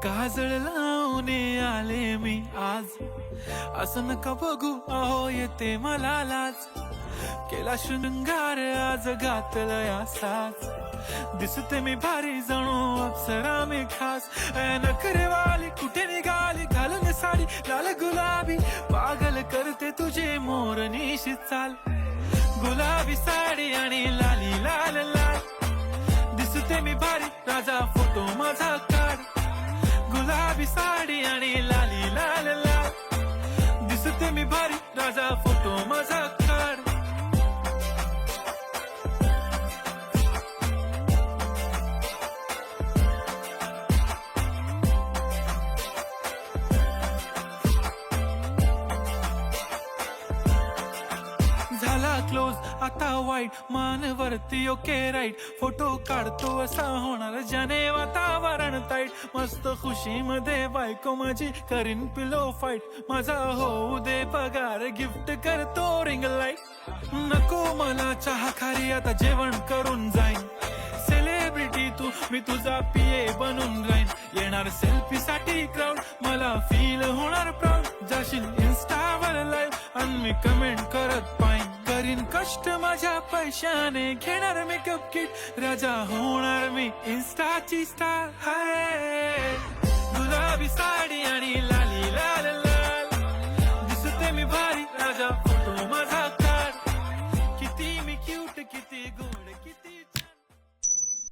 काजळ लावून आले मी आज, असं नका बघू अहो येते मला लाज. केला शृंगार आज घातलया साज, दिसते मी भारी जणू अप्सरा मी खास. नखरेवाली कुठे निघाली घालून साडी लाल गुलाबी, पागल करते तुझे मोरनीशी चाल. गुलाबी साडी आणि लाली लाल लाल, दिसते मी भारी राजा फोटो माझा काढ. गुलाबी साडी आणि लाली लाल लाल, दिसते मी भारी राजा फोटो माझा काढ. झाला क्लोज आता वाईट, मानवरती ओके राईट. फोटो काढतो असा होणार ज्याने वातावरण ताईट. मस्त खुशी मध्ये बायको माझी करीन पिलो फाईट. माझा होऊ दे पगार गिफ्ट करतो रिंग लाईट. नको मला चहा खारी आता जेवण करून जाईन. सेलिब्रिटी तू मी तुझा पिये बनून राहीन. येणार सेल्फी साठी क्राऊड मला फील होणार प्राऊड. जाशील इन्स्टावर लाईव्ह आणि मी कमेंट करत पाईन. करीन कष्ट माझ्या पैशाने घेणार मेकअप किट. राजा होणार मी इन्स्टाची स्टार. हाय गुलाबी साडी आणि लाली लाल लाल, दिसते मी भारी राजा फोटो माझा काढ. किती मी क्यूट किती